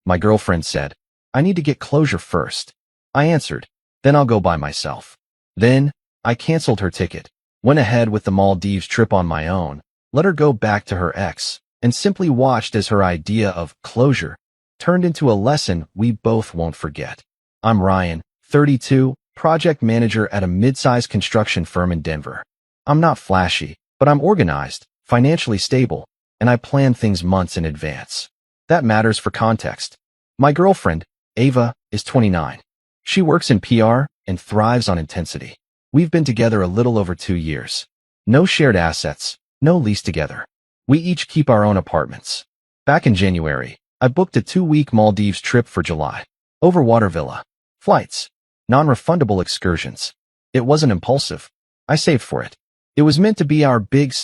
My girlfriend said, I need to get closure first. I answered, then I'll go by myself. Then, I canceled her ticket, went ahead with the Maldives trip on my own, let her go back to her ex, and simply watched as her idea of closure turned into a lesson we both won't forget. I'm Ryan, 32, project manager at a mid-sized construction firm in Denver. I'm not flashy, but I'm organized, financially stable, and I plan things months in advance. That matters for context. My girlfriend, Ava, is 29. She works in PR and thrives on intensity. We've been together a little over 2 years. No shared assets, no lease together. We each keep our own apartments. Back in January, I booked a 2-week Maldives trip for July. Overwater villa. Flights. Non-refundable excursions. It wasn't impulsive. I saved for it. It was meant to be our big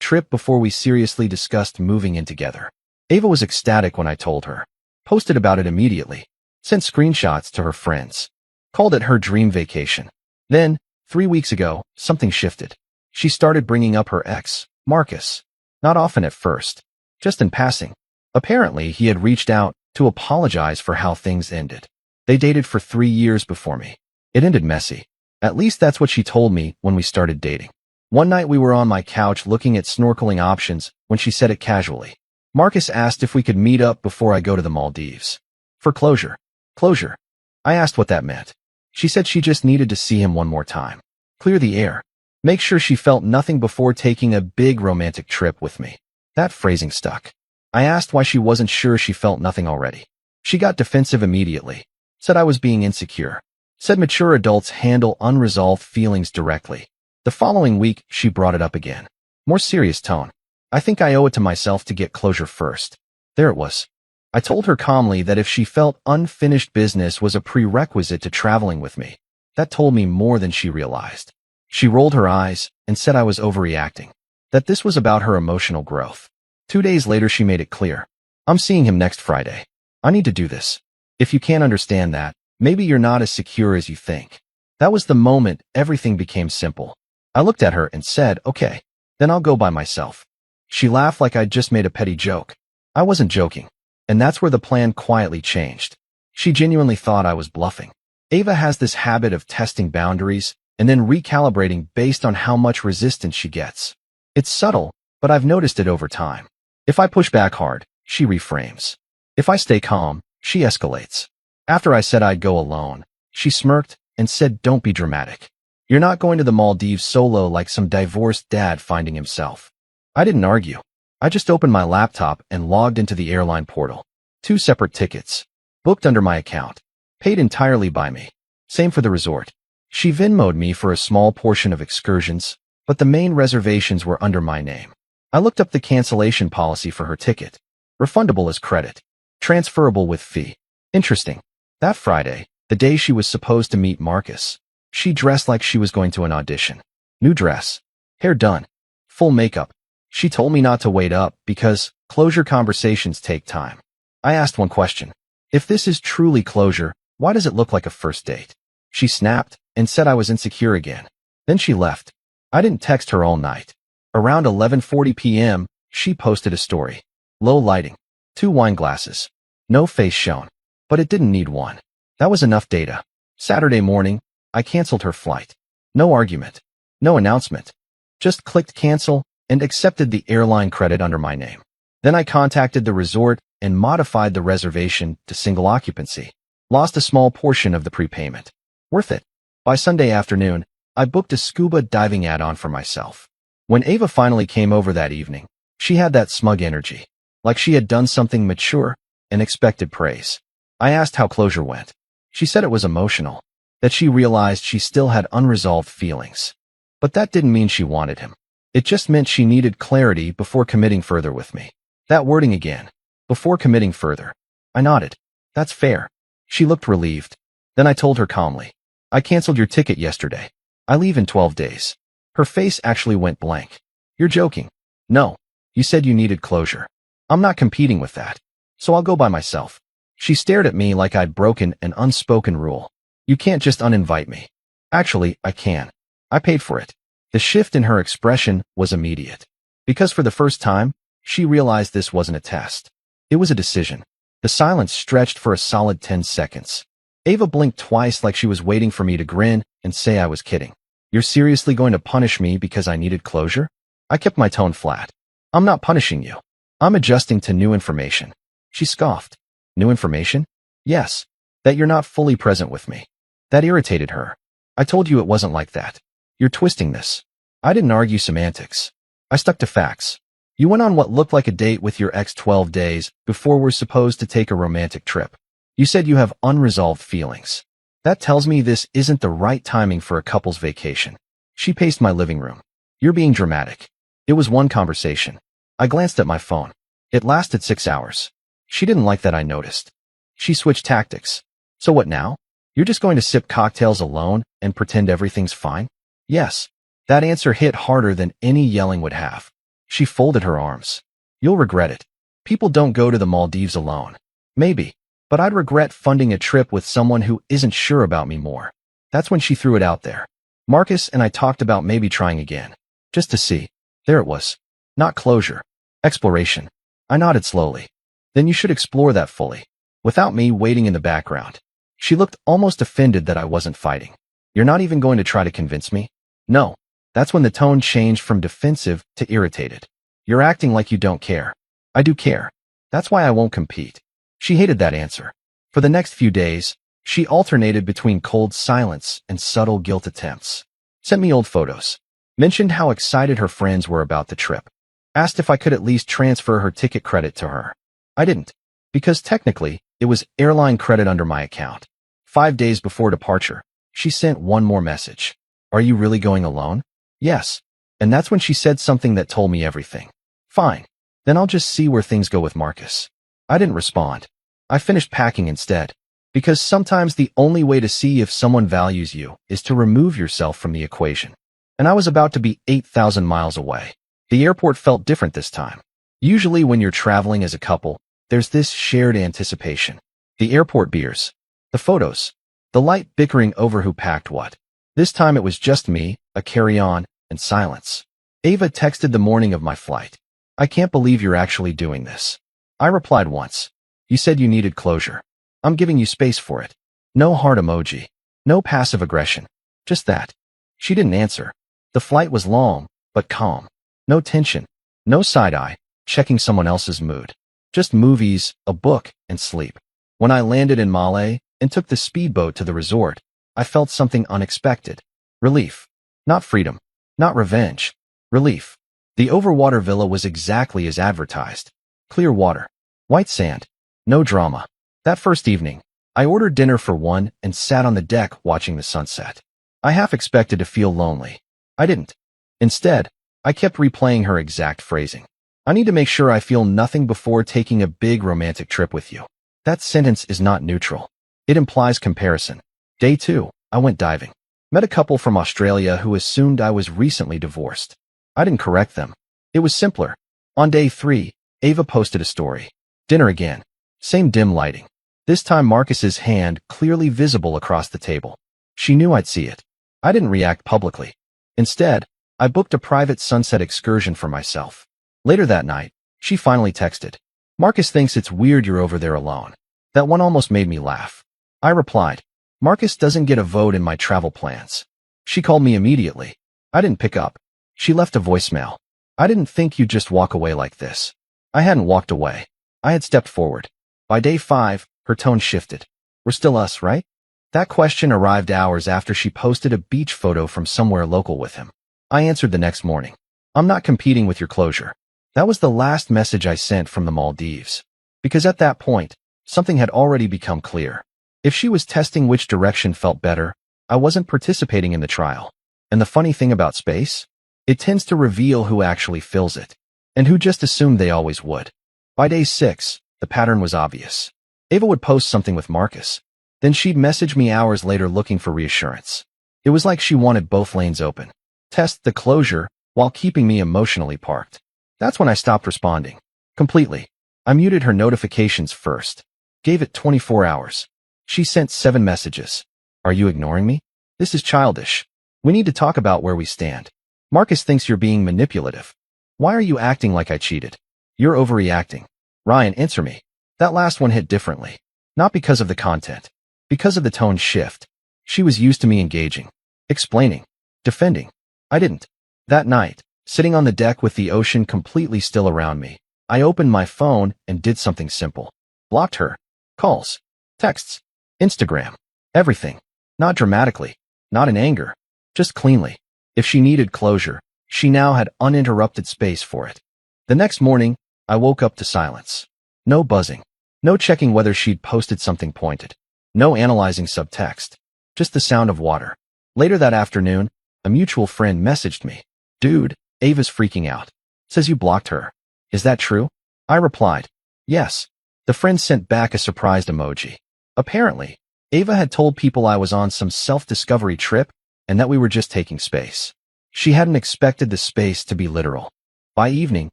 trip before we seriously discussed moving in together. Ava was ecstatic when I told her. Posted about it immediately. Sent screenshots to her friends. Called it her dream vacation. Then, 3 weeks ago, something shifted. She started bringing up her ex, Marcus. Not often at first. Just in passing. Apparently, he had reached out to apologize for how things ended. They dated for 3 years before me. It ended messy. At least that's what she told me when we started dating. One night we were on my couch looking at snorkeling options when she said it casually. Marcus asked if we could meet up before I go to the Maldives. For closure. Closure. I asked what that meant. She said she just needed to see him one more time. Clear the air. Make sure she felt nothing before taking a big romantic trip with me. That phrasing stuck. I asked why she wasn't sure she felt nothing already. She got defensive immediately. Said I was being insecure. Said mature adults handle unresolved feelings directly. The following week, she brought it up again. More serious tone. I think I owe it to myself to get closure first. There it was. I told her calmly that if she felt unfinished business was a prerequisite to traveling with me. That told me more than she realized. She rolled her eyes and said I was overreacting. That this was about her emotional growth. 2 days later, she made it clear. I'm seeing him next Friday. I need to do this. If you can't understand that, maybe you're not as secure as you think. That was the moment everything became simple. I looked at her and said, okay, then I'll go by myself. She laughed like I'd just made a petty joke. I wasn't joking. And that's where the plan quietly changed. She genuinely thought I was bluffing. Ava has this habit of testing boundaries and then recalibrating based on how much resistance she gets. It's subtle, but I've noticed it over time. If I push back hard, she reframes. If I stay calm, she escalates. After I said I'd go alone, she smirked and said, don't be dramatic. You're not going to the Maldives solo like some divorced dad finding himself. I didn't argue. I just opened my laptop and logged into the airline portal. 2 separate tickets. Booked under my account. Paid entirely by me. Same for the resort. She Venmo'd me for a small portion of excursions, but the main reservations were under my name. I looked up the cancellation policy for her ticket. Refundable as credit. Transferable with fee. Interesting. That Friday, the day she was supposed to meet Marcus, she dressed like she was going to an audition. New dress. Hair done. Full makeup. She told me not to wait up because closure conversations take time. I asked one question. If this is truly closure, why does it look like a first date? She snapped and said I was insecure again. Then she left. I didn't text her all night. Around 11:40 p.m., she posted a story. Low lighting. 2 wine glasses. No face shown. But it didn't need one. That was enough data. Saturday morning, I canceled her flight. No argument. No announcement. Just clicked cancel and accepted the airline credit under my name. Then I contacted the resort and modified the reservation to single occupancy. Lost a small portion of the prepayment. Worth it. By Sunday afternoon, I booked a scuba diving add-on for myself. When Ava finally came over that evening, she had that smug energy, like she had done something mature and expected praise. I asked how closure went. She said it was emotional, that she realized she still had unresolved feelings. But that didn't mean she wanted him. It just meant she needed clarity before committing further with me. That wording again. Before committing further. I nodded. That's fair. She looked relieved. Then I told her calmly. I canceled your ticket yesterday. I leave in 12 days. Her face actually went blank. You're joking. No. You said you needed closure. I'm not competing with that. So I'll go by myself. She stared at me like I'd broken an unspoken rule. You can't just uninvite me. Actually, I can. I paid for it. The shift in her expression was immediate. Because for the first time, she realized this wasn't a test. It was a decision. The silence stretched for a solid 10 seconds. Ava blinked twice like she was waiting for me to grin and say I was kidding. You're seriously going to punish me because I needed closure? I kept my tone flat. I'm not punishing you. I'm adjusting to new information. She scoffed. New information? Yes. That you're not fully present with me. That irritated her. I told you it wasn't like that. You're twisting this. I didn't argue semantics. I stuck to facts. You went on what looked like a date with your ex 12 days before we're supposed to take a romantic trip. You said you have unresolved feelings. That tells me this isn't the right timing for a couple's vacation. She paced my living room. You're being dramatic. It was one conversation. I glanced at my phone. It lasted 6 hours. She didn't like that I noticed. She switched tactics. So what now? You're just going to sip cocktails alone and pretend everything's fine? Yes. That answer hit harder than any yelling would have. She folded her arms. You'll regret it. People don't go to the Maldives alone. Maybe. But I'd regret funding a trip with someone who isn't sure about me more. That's when she threw it out there. Marcus and I talked about maybe trying again. Just to see. There it was. Not closure. Exploration. I nodded slowly. Then you should explore that fully. Without me waiting in the background. She looked almost offended that I wasn't fighting. You're not even going to try to convince me? No. That's when the tone changed from defensive to irritated. You're acting like you don't care. I do care. That's why I won't compete. She hated that answer. For the next few days, she alternated between cold silence and subtle guilt attempts. Sent me old photos. Mentioned how excited her friends were about the trip. Asked if I could at least transfer her ticket credit to her. I didn't. Because technically, it was airline credit under my account. 5 days before departure, she sent one more message. Are you really going alone? Yes. And that's when she said something that told me everything. Fine. Then I'll just see where things go with Marcus. I didn't respond. I finished packing instead. Because sometimes the only way to see if someone values you is to remove yourself from the equation. And I was about to be 8,000 miles away. The airport felt different this time. Usually when you're traveling as a couple, there's this shared anticipation. The airport beers. The photos. The light bickering over who packed what. This time it was just me, a carry-on, and silence. Ava texted the morning of my flight. I can't believe you're actually doing this. I replied once. You said you needed closure. I'm giving you space for it. No heart emoji. No passive aggression. Just that. She didn't answer. The flight was long, but calm. No tension. No side-eye, checking someone else's mood. Just movies, a book, and sleep. When I landed in Malé and took the speedboat to the resort, I felt something unexpected. Relief. Not freedom. Not revenge. Relief. The overwater villa was exactly as advertised. Clear water. White sand. No drama. That first evening, I ordered dinner for one and sat on the deck watching the sunset. I half expected to feel lonely. I didn't. Instead, I kept replaying her exact phrasing. I need to make sure I feel nothing before taking a big romantic trip with you. That sentence is not neutral. It implies comparison. Day 2, I went diving. Met a couple from Australia who assumed I was recently divorced. I didn't correct them. It was simpler. On day 3, Ava posted a story. Dinner again. Same dim lighting. This time Marcus's hand clearly visible across the table. She knew I'd see it. I didn't react publicly. Instead, I booked a private sunset excursion for myself. Later that night, she finally texted. Marcus thinks it's weird you're over there alone. That one almost made me laugh. I replied, Marcus doesn't get a vote in my travel plans. She called me immediately. I didn't pick up. She left a voicemail. I didn't think you'd just walk away like this. I hadn't walked away. I had stepped forward. By day 5, her tone shifted. We're still us, right? That question arrived hours after she posted a beach photo from somewhere local with him. I answered the next morning. I'm not competing with your closure. That was the last message I sent from the Maldives. Because at that point, something had already become clear. If she was testing which direction felt better, I wasn't participating in the trial. And the funny thing about space? It tends to reveal who actually fills it, and who just assumed they always would. By day 6, the pattern was obvious. Ava would post something with Marcus. Then she'd message me hours later looking for reassurance. It was like she wanted both lanes open. Test the closure while keeping me emotionally parked. That's when I stopped responding. Completely. I muted her notifications first. Gave it 24 hours. She sent 7 messages. Are you ignoring me? This is childish. We need to talk about where we stand. Marcus thinks you're being manipulative. Why are you acting like I cheated? You're overreacting. Ryan, answer me. That last one hit differently. Not because of the content. Because of the tone shift. She was used to me engaging, explaining, defending. I didn't. That night, sitting on the deck with the ocean completely still around me, I opened my phone and did something simple. Blocked her. Calls. Texts. Instagram. Everything. Not dramatically. Not in anger. Just cleanly. If she needed closure, she now had uninterrupted space for it. The next morning, I woke up to silence. No buzzing. No checking whether she'd posted something pointed. No analyzing subtext. Just the sound of water. Later that afternoon, a mutual friend messaged me. Dude, Ava's freaking out. Says you blocked her. Is that true? I replied, yes. The friend sent back a surprised emoji. Apparently, Ava had told people I was on some self-discovery trip and that we were just taking space. She hadn't expected the space to be literal. By evening,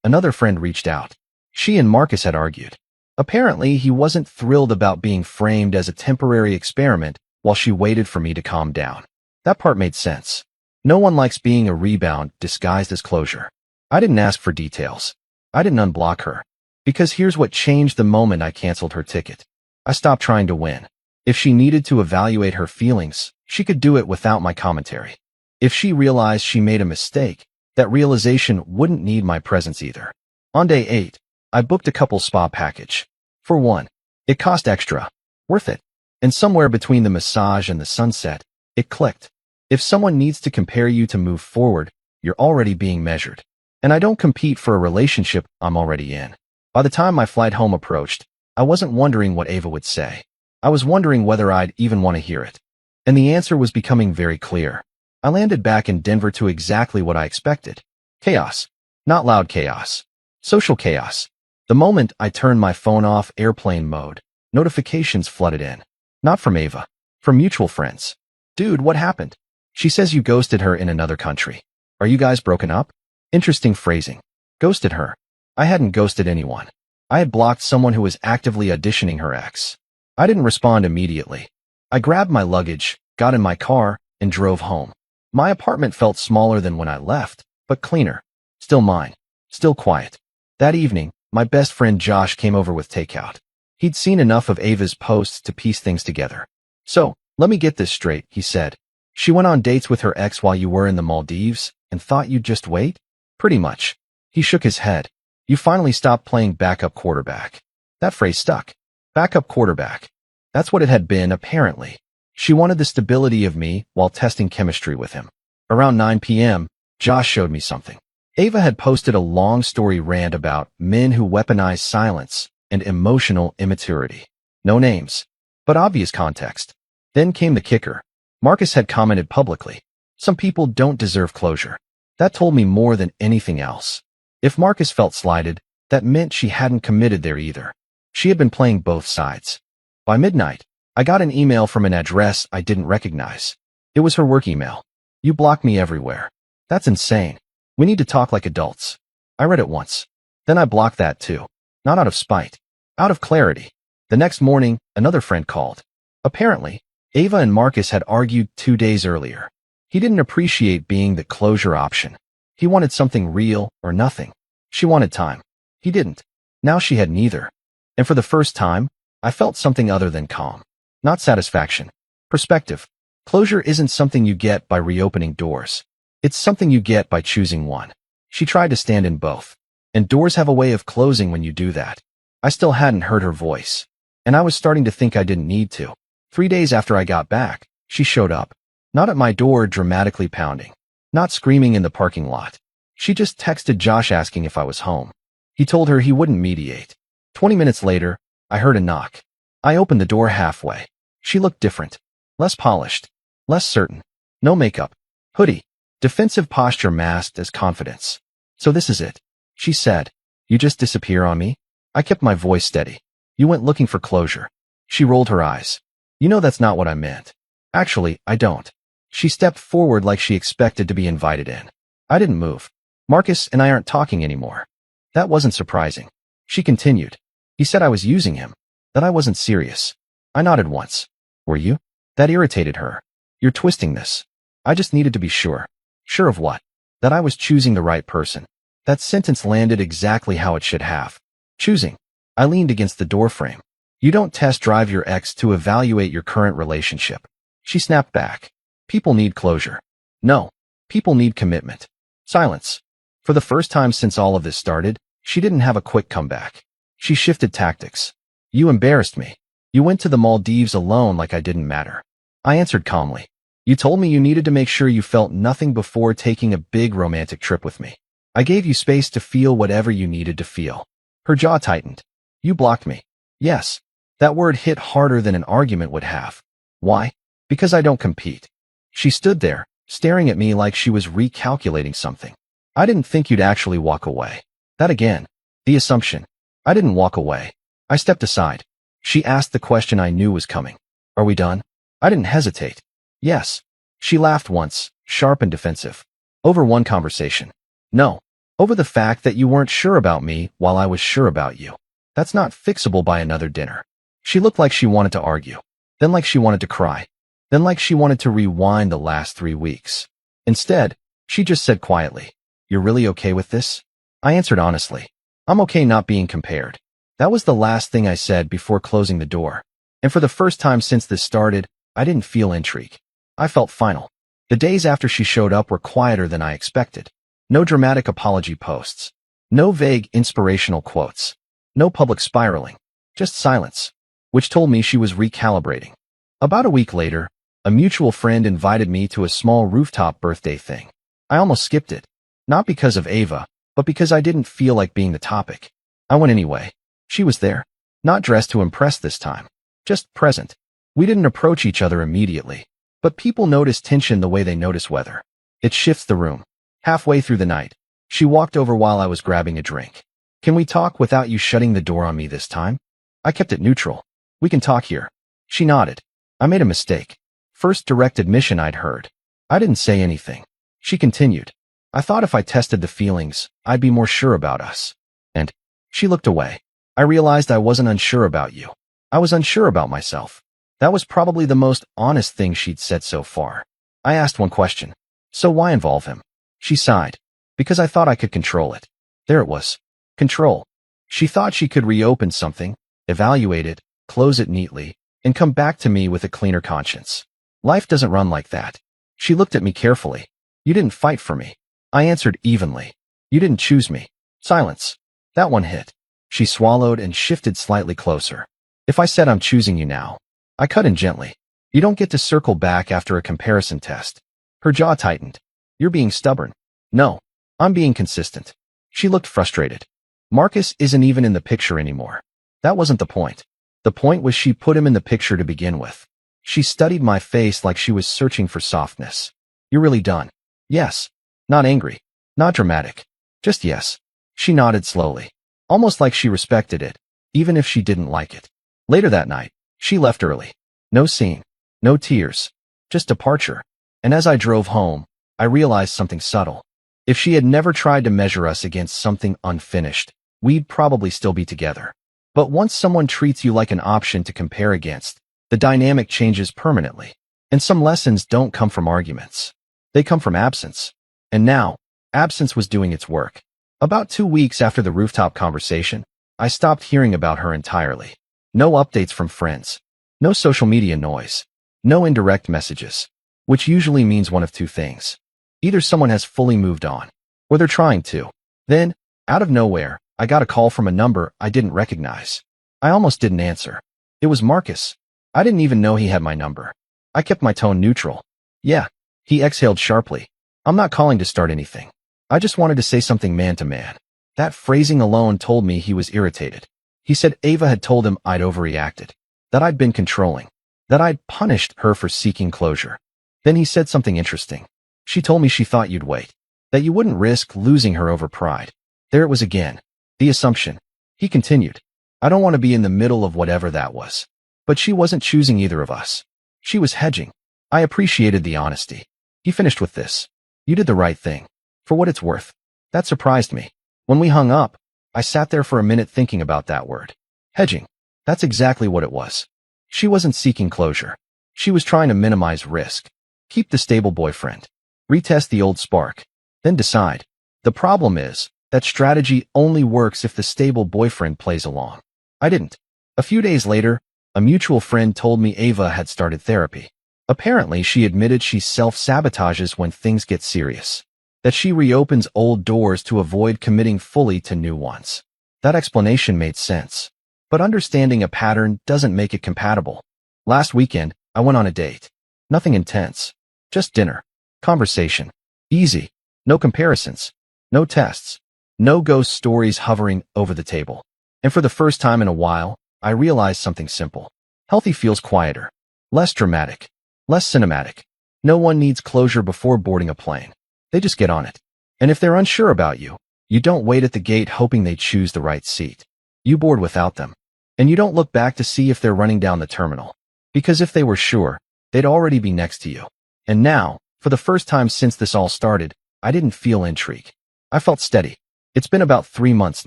another friend reached out. She and Marcus had argued. Apparently, he wasn't thrilled about being framed as a temporary experiment while she waited for me to calm down. That part made sense. No one likes being a rebound disguised as closure. I didn't ask for details. I didn't unblock her. Because here's what changed the moment I canceled her ticket. I stopped trying to win. If she needed to evaluate her feelings, she could do it without my commentary. If she realized she made a mistake, that realization wouldn't need my presence either. On day 8, I booked a couple spa package. For one, it cost extra. Worth it. And somewhere between the massage and the sunset, it clicked. If someone needs to compare you to move forward, you're already being measured. And I don't compete for a relationship I'm already in. By the time my flight home approached, I wasn't wondering what Ava would say. I was wondering whether I'd even want to hear it. And the answer was becoming very clear. I landed back in Denver to exactly what I expected. Chaos. Not loud chaos. Social chaos. The moment I turned my phone off airplane mode, notifications flooded in. Not from Ava. From mutual friends. Dude, what happened? She says you ghosted her in another country. Are you guys broken up? Interesting phrasing. Ghosted her. I hadn't ghosted anyone. I had blocked someone who was actively auditioning her ex. I didn't respond immediately. I grabbed my luggage, got in my car, and drove home. My apartment felt smaller than when I left, but cleaner. Still mine. Still quiet. That evening, my best friend Josh came over with takeout. He'd seen enough of Ava's posts to piece things together. So, let me get this straight, he said. She went on dates with her ex while you were in the Maldives and thought you'd just wait? Pretty much. He shook his head. You finally stopped playing backup quarterback. That phrase stuck. Backup quarterback. That's what it had been, apparently. She wanted the stability of me while testing chemistry with him. Around 9 p.m., Josh showed me something. Ava had posted a long story rant about men who weaponize silence and emotional immaturity. No names, but obvious context. Then came the kicker. Marcus had commented publicly, some people don't deserve closure. That told me more than anything else. If Marcus felt slighted, that meant she hadn't committed there either. She had been playing both sides. By midnight, I got an email from an address I didn't recognize. It was her work email. You block me everywhere. That's insane. We need to talk like adults. I read it once. Then I blocked that too. Not out of spite. Out of clarity. The next morning, another friend called. Apparently, Ava and Marcus had argued 2 days earlier. He didn't appreciate being the closure option. He wanted something real or nothing. She wanted time. He didn't. Now she had neither. And for the first time, I felt something other than calm. Not satisfaction. Perspective. Closure isn't something you get by reopening doors. It's something you get by choosing one. She tried to stand in both. And doors have a way of closing when you do that. I still hadn't heard her voice. And I was starting to think I didn't need to. 3 days after I got back, she showed up. Not at my door dramatically pounding. Not screaming in the parking lot. She just texted Josh asking if I was home. He told her he wouldn't mediate. 20 minutes later, I heard a knock. I opened the door halfway. She looked different. Less polished. Less certain. No makeup. Hoodie. Defensive posture masked as confidence. So this is it. She said. You just disappear on me? I kept my voice steady. You went looking for closure. She rolled her eyes. You know that's not what I meant. Actually, I don't. She stepped forward like she expected to be invited in. I didn't move. Marcus and I aren't talking anymore. That wasn't surprising. She continued. He said I was using him. That I wasn't serious. I nodded once. Were you? That irritated her. You're twisting this. I just needed to be sure. Sure of what? That I was choosing the right person. That sentence landed exactly how it should have. Choosing. I leaned against the doorframe. You don't test drive your ex to evaluate your current relationship. She snapped back. People need closure. No. People need commitment. Silence. For the first time since all of this started, she didn't have a quick comeback. She shifted tactics. You embarrassed me. You went to the Maldives alone like I didn't matter. I answered calmly. You told me you needed to make sure you felt nothing before taking a big romantic trip with me. I gave you space to feel whatever you needed to feel. Her jaw tightened. You blocked me. Yes. That word hit harder than an argument would have. Why? Because I don't compete. She stood there, staring at me like she was recalculating something. I didn't think you'd actually walk away. That again. The assumption. I didn't walk away. I stepped aside. She asked the question I knew was coming. Are we done? I didn't hesitate. Yes. She laughed once, sharp and defensive. Over one conversation. No. Over the fact that you weren't sure about me while I was sure about you. That's not fixable by another dinner. She looked like she wanted to argue. Then like she wanted to cry. Then like she wanted to rewind the last 3 weeks. Instead, she just said quietly, You're really okay with this? I answered honestly. I'm okay not being compared. That was the last thing I said before closing the door. And for the first time since this started, I didn't feel intrigue. I felt final. The days after she showed up were quieter than I expected. No dramatic apology posts. No vague inspirational quotes. No public spiraling. Just silence, which told me she was recalibrating. About a week later, a mutual friend invited me to a small rooftop birthday thing. I almost skipped it. Not because of Ava, but because I didn't feel like being the topic. I went anyway. She was there. Not dressed to impress this time. Just present. We didn't approach each other immediately. But people notice tension the way they notice weather. It shifts the room. Halfway through the night, she walked over while I was grabbing a drink. Can we talk without you shutting the door on me this time? I kept it neutral. We can talk here. She nodded. I made a mistake. First direct admission I'd heard. I didn't say anything. She continued. I thought if I tested the feelings, I'd be more sure about us. And she looked away. I realized I wasn't unsure about you. I was unsure about myself. That was probably the most honest thing she'd said so far. I asked one question. So why involve him? She sighed. Because I thought I could control it. There it was. Control. She thought she could reopen something, evaluate it, close it neatly, and come back to me with a cleaner conscience. Life doesn't run like that. She looked at me carefully. You didn't fight for me. I answered evenly. You didn't choose me. Silence. That one hit. She swallowed and shifted slightly closer. If I said I'm choosing you now, I cut in gently. You don't get to circle back after a comparison test. Her jaw tightened. You're being stubborn. No, I'm being consistent. She looked frustrated. Marcus isn't even in the picture anymore. That wasn't the point. The point was she put him in the picture to begin with. She studied my face like she was searching for softness. You're really done. Yes. Not angry. Not dramatic. Just yes. She nodded slowly. Almost like she respected it, even if she didn't like it. Later that night, she left early. No scene. No tears. Just departure. And as I drove home, I realized something subtle. If she had never tried to measure us against something unfinished, we'd probably still be together. But once someone treats you like an option to compare against, the dynamic changes permanently. And some lessons don't come from arguments. They come from absence. And now, absence was doing its work. About 2 weeks after the rooftop conversation, I stopped hearing about her entirely. No updates from friends. No social media noise. No indirect messages. Which usually means one of two things. Either someone has fully moved on, or they're trying to. Then, out of nowhere, I got a call from a number I didn't recognize. I almost didn't answer. It was Marcus. I didn't even know he had my number. I kept my tone neutral. Yeah. He exhaled sharply. I'm not calling to start anything. I just wanted to say something man to man. That phrasing alone told me he was irritated. He said Ava had told him I'd overreacted. That I'd been controlling. That I'd punished her for seeking closure. Then he said something interesting. She told me she thought you'd wait. That you wouldn't risk losing her over pride. There it was again. The assumption. He continued. I don't want to be in the middle of whatever that was. But she wasn't choosing either of us. She was hedging. I appreciated the honesty. He finished with this. You did the right thing. For what it's worth. That surprised me. When we hung up, I sat there for a minute thinking about that word. Hedging. That's exactly what it was. She wasn't seeking closure. She was trying to minimize risk. Keep the stable boyfriend. Retest the old spark. Then decide. The problem is, that strategy only works if the stable boyfriend plays along. I didn't. A few days later, a mutual friend told me Ava had started therapy. Apparently, she admitted she self-sabotages when things get serious, that she reopens old doors to avoid committing fully to new ones. That explanation made sense. But understanding a pattern doesn't make it compatible. Last weekend, I went on a date. Nothing intense. Just dinner. Conversation. Easy. No comparisons. No tests. No ghost stories hovering over the table. And for the first time in a while, I realized something simple. Healthy feels quieter. Less dramatic. Less cinematic. No one needs closure before boarding a plane. They just get on it. And if they're unsure about you, you don't wait at the gate hoping they choose the right seat. You board without them. And you don't look back to see if they're running down the terminal. Because if they were sure, they'd already be next to you. And now, for the first time since this all started, I didn't feel intrigue. I felt steady. It's been about 3 months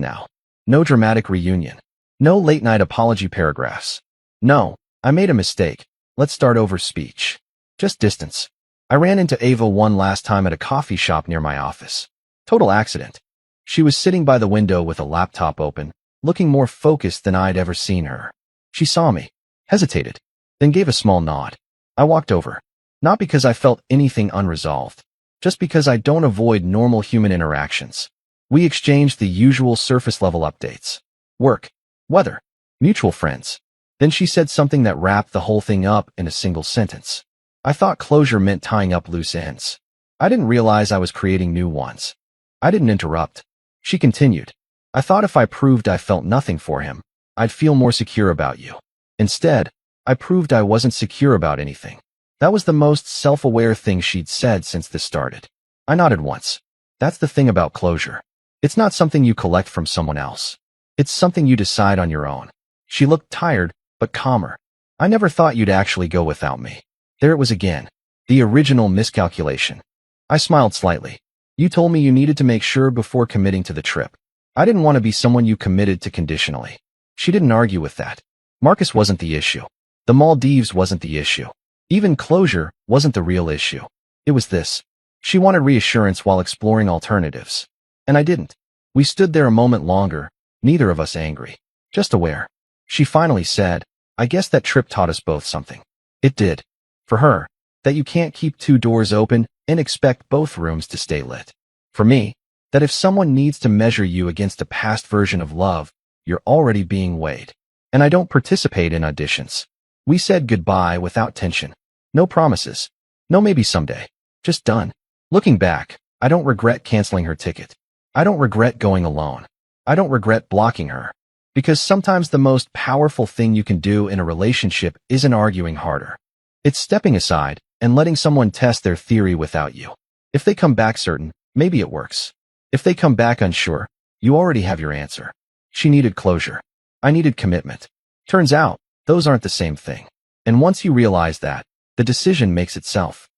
now. No dramatic reunion. No late-night apology paragraphs. No, I made a mistake. Let's start over speech. Just distance. I ran into Ava one last time at a coffee shop near my office. Total accident. She was sitting by the window with a laptop open, looking more focused than I'd ever seen her. She saw me, hesitated, then gave a small nod. I walked over. Not because I felt anything unresolved, just because I don't avoid normal human interactions. We exchanged the usual surface-level updates. Work, weather, mutual friends. Then she said something that wrapped the whole thing up in a single sentence. I thought closure meant tying up loose ends. I didn't realize I was creating new ones. I didn't interrupt. She continued. I thought if I proved I felt nothing for him, I'd feel more secure about you. Instead, I proved I wasn't secure about anything. That was the most self-aware thing she'd said since this started. I nodded once. That's the thing about closure. It's not something you collect from someone else. It's something you decide on your own. She looked tired, but calmer. I never thought you'd actually go without me. There it was again. The original miscalculation. I smiled slightly. You told me you needed to make sure before committing to the trip. I didn't want to be someone you committed to conditionally. She didn't argue with that. Marcus wasn't the issue. The Maldives wasn't the issue. Even closure wasn't the real issue. It was this. She wanted reassurance while exploring alternatives. And I didn't. We stood there a moment longer, neither of us angry, just aware. She finally said, I guess that trip taught us both something. It did. For her, that you can't keep 2 doors open and expect both rooms to stay lit. For me, that if someone needs to measure you against a past version of love, you're already being weighed. And I don't participate in auditions. We said goodbye without tension. No promises. No maybe someday. Just done. Looking back, I don't regret canceling her ticket. I don't regret going alone. I don't regret blocking her. Because sometimes the most powerful thing you can do in a relationship isn't arguing harder. It's stepping aside and letting someone test their theory without you. If they come back certain, maybe it works. If they come back unsure, you already have your answer. She needed closure. I needed commitment. Turns out, those aren't the same thing. And once you realize that, the decision makes itself.